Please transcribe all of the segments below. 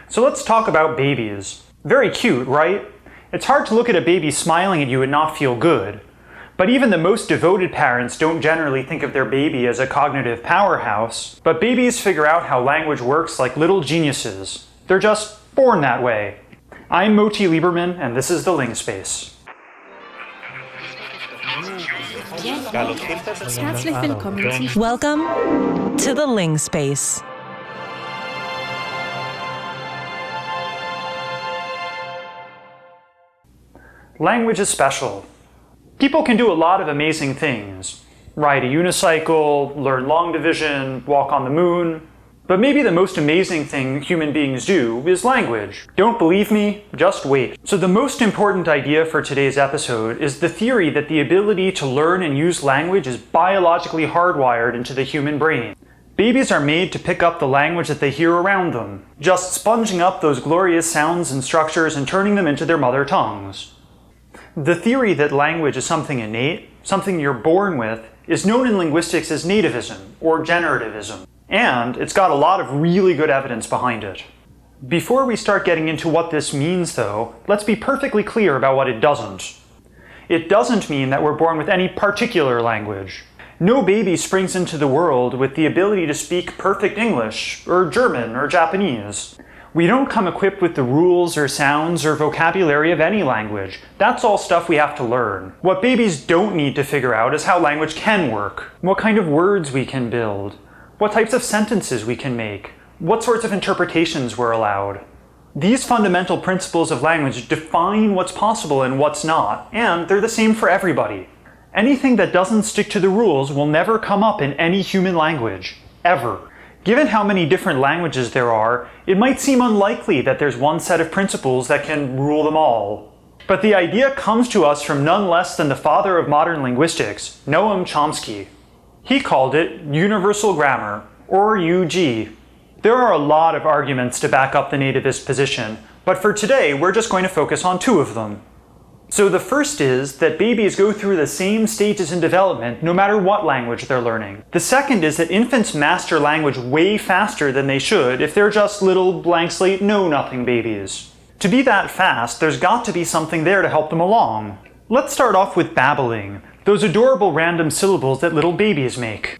So let's talk about babies. Very cute, right? It's hard to look at a baby smiling at you and not feel good. But even the most devoted parents don't generally think of their baby as a cognitive powerhouse. But babies figure out how language works like little geniuses. They're just born that way. I'm Moti Lieberman, and this is the Ling Space. Welcome to the Ling Space. Language is special. People can do a lot of amazing things. Ride a unicycle, learn long division, walk on the moon. But maybe the most amazing thing human beings do is language. Don't believe me? Just wait. So the most important idea for today's episode is the theory that the ability to learn and use language is biologically hardwired into the human brain. Babies are made to pick up the language that they hear around them, just sponging up those glorious sounds and structures and turning them into their mother tongues. The theory that language is something innate, something you're born with, is known in linguistics as nativism or generativism. And it's got a lot of really good evidence behind it. Before we start getting into what this means though, let's be perfectly clear about what it doesn't. It doesn't mean that we're born with any particular language. No baby springs into the world with the ability to speak perfect English, or German, or Japanese. We don't come equipped with the rules or sounds or vocabulary of any language. That's all stuff we have to learn. What babies don't need to figure out is how language can work, what kind of words we can build, what types of sentences we can make, what sorts of interpretations we're allowed. These fundamental principles of language define what's possible and what's not, and they're the same for everybody. Anything that doesn't stick to the rules will never come up in any human language, ever. Given how many different languages there are, it might seem unlikely that there's one set of principles that can rule them all. But the idea comes to us from none less than the father of modern linguistics, Noam Chomsky. He called it universal grammar, or UG. There are a lot of arguments to back up the nativist position, but for today we're just going to focus on two of them. So the first is that babies go through the same stages in development no matter what language they're learning. The second is that infants master language way faster than they should if they're just little blank slate know-nothing babies. To be that fast, there's got to be something there to help them along. Let's start off with babbling, those adorable random syllables that little babies make.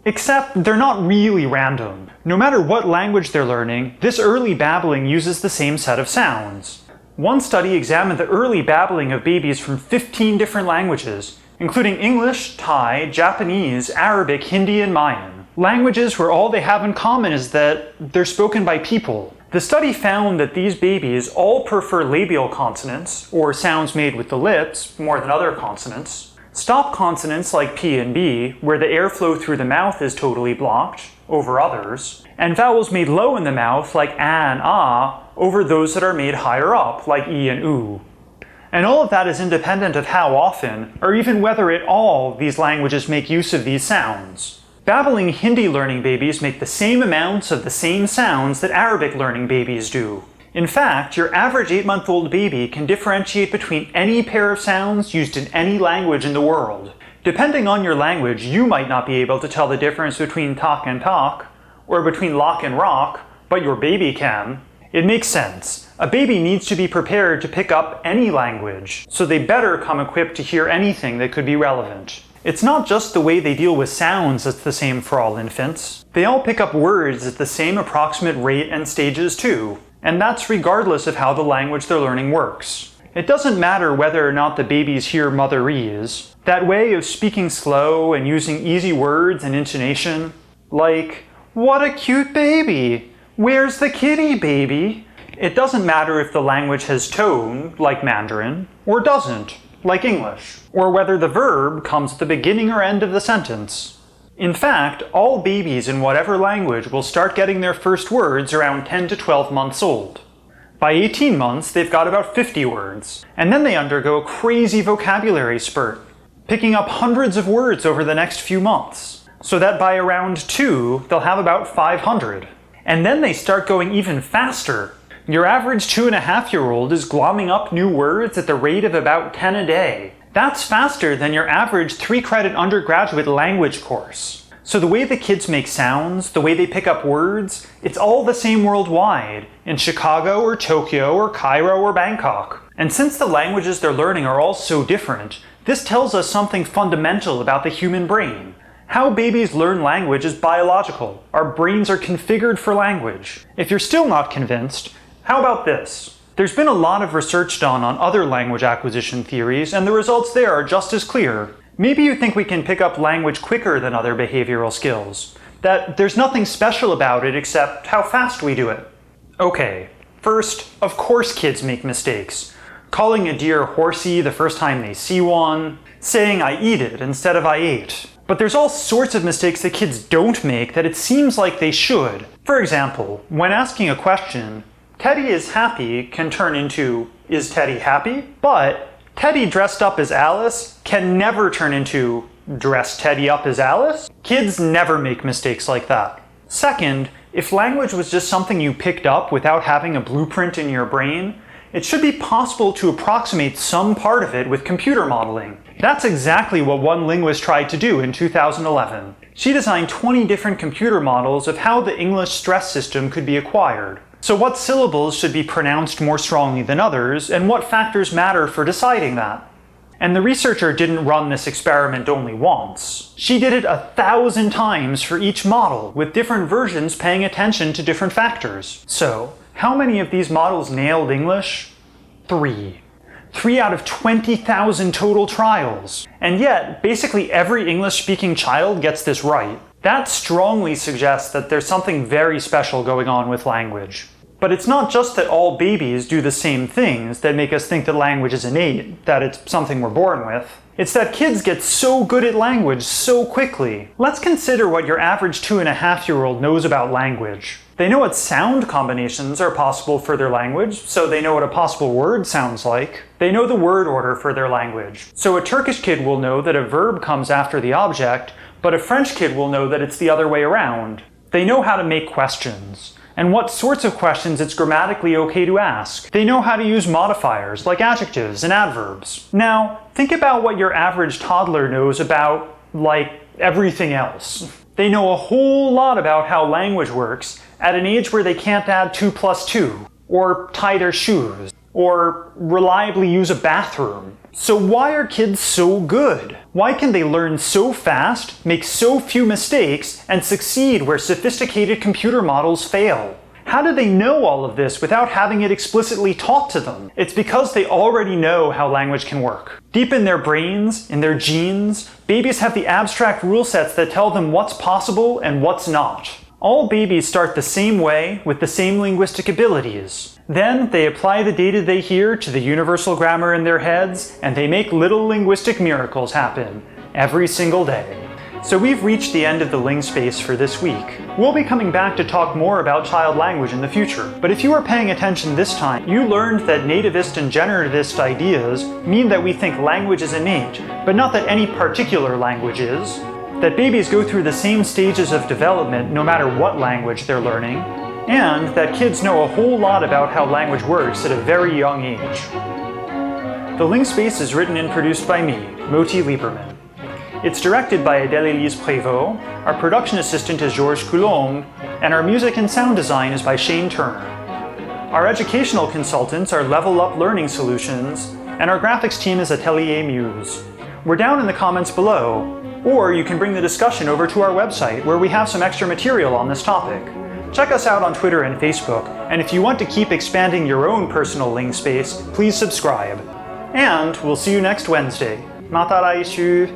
Except they're not really random. No matter what language they're learning, this early babbling uses the same set of sounds. One study examined the early babbling of babies from 15 different languages, including English, Thai, Japanese, Arabic, Hindi, and Mayan. Languages where all they have in common is that they're spoken by people. The study found that these babies all prefer labial consonants, or sounds made with the lips, more than other consonants. Stop consonants like P and B, where the airflow through the mouth is totally blocked, over others, and vowels made low in the mouth like A and Ah, over those that are made higher up, like E and Oo. And all of that is independent of how often, or even whether at all, these languages make use of these sounds. Babbling Hindi learning babies make the same amounts of the same sounds that Arabic learning babies do. In fact, your average 8-month-old baby can differentiate between any pair of sounds used in any language in the world. Depending on your language, you might not be able to tell the difference between talk and talk, or between lock and rock, but your baby can. It makes sense. A baby needs to be prepared to pick up any language, so they better come equipped to hear anything that could be relevant. It's not just the way they deal with sounds that's the same for all infants. They all pick up words at the same approximate rate and stages too, and that's regardless of how the language they're learning works. It doesn't matter whether or not the babies hear motherese. That way of speaking slow and using easy words and intonation, like, "What a cute baby! Where's the kitty, baby?" It doesn't matter if the language has tone, like Mandarin, or doesn't, like English, or whether the verb comes at the beginning or end of the sentence. In fact, all babies in whatever language will start getting their first words around 10 to 12 months old. By 18 months, they've got about 50 words, and then they undergo a crazy vocabulary spurt, picking up hundreds of words over the next few months, so that by around 2, they'll have about 500. And then they start going even faster. Your average 2.5-year-old is glomming up new words at the rate of about 10 a day. That's faster than your average 3-credit undergraduate language course. So the way the kids make sounds, the way they pick up words, it's all the same worldwide, in Chicago or Tokyo or Cairo or Bangkok. And since the languages they're learning are all so different, this tells us something fundamental about the human brain. How babies learn language is biological. Our brains are configured for language. If you're still not convinced, how about this? There's been a lot of research done on other language acquisition theories, and the results there are just as clear. Maybe you think we can pick up language quicker than other behavioral skills, that there's nothing special about it except how fast we do it. Okay, first, of course kids make mistakes. Calling a deer horsey the first time they see one, saying I eat it instead of I ate. But there's all sorts of mistakes that kids don't make that it seems like they should. For example, when asking a question, Teddy is happy can turn into, is Teddy happy? But Teddy dressed up as Alice can never turn into, dress Teddy up as Alice? Kids never make mistakes like that. Second, if language was just something you picked up without having a blueprint in your brain, it should be possible to approximate some part of it with computer modeling. That's exactly what one linguist tried to do in 2011. She designed 20 different computer models of how the English stress system could be acquired. So what syllables should be pronounced more strongly than others, and what factors matter for deciding that. And the researcher didn't run this experiment only once. She did it 1,000 times for each model, with different versions paying attention to different factors. So, how many of these models nailed English? 3. 3 out of 20,000 total trials. And yet, basically every English-speaking child gets this right. That strongly suggests that there's something very special going on with language. But it's not just that all babies do the same things that make us think that language is innate, that it's something we're born with. It's that kids get so good at language so quickly. Let's consider what your average 2.5-year-old knows about language. They know what sound combinations are possible for their language, so they know what a possible word sounds like. They know the word order for their language. So a Turkish kid will know that a verb comes after the object, but a French kid will know that it's the other way around. They know how to make questions, and what sorts of questions it's grammatically okay to ask. They know how to use modifiers like adjectives and adverbs. Now, think about what your average toddler knows about, like, everything else. They know a whole lot about how language works at an age where they can't add 2 + 2, or tie their shoes, or reliably use a bathroom. So why are kids so good? Why can they learn so fast, make so few mistakes, and succeed where sophisticated computer models fail? How do they know all of this without having it explicitly taught to them? It's because they already know how language can work. Deep in their brains, in their genes, babies have the abstract rule sets that tell them what's possible and what's not. All babies start the same way with the same linguistic abilities. Then they apply the data they hear to the universal grammar in their heads, and they make little linguistic miracles happen every single day. So we've reached the end of the Ling Space for this week. We'll be coming back to talk more about child language in the future. But if you were paying attention this time, you learned that nativist and generativist ideas mean that we think language is innate, but not that any particular language is. That babies go through the same stages of development no matter what language they're learning, and that kids know a whole lot about how language works at a very young age. The Ling Space is written and produced by me, Moti Lieberman. It's directed by Adèle-Élise Prévost, our production assistant is Georges Coulombe, and our music and sound design is by Shane Turner. Our educational consultants are Level Up Learning Solutions, and our graphics team is Atelier Muse. We're down in the comments below, or you can bring the discussion over to our website where we have some extra material on this topic. Check us out on Twitter and Facebook, and if you want to keep expanding your own personal Ling Space, please subscribe. And we'll see you next Wednesday. Mata来週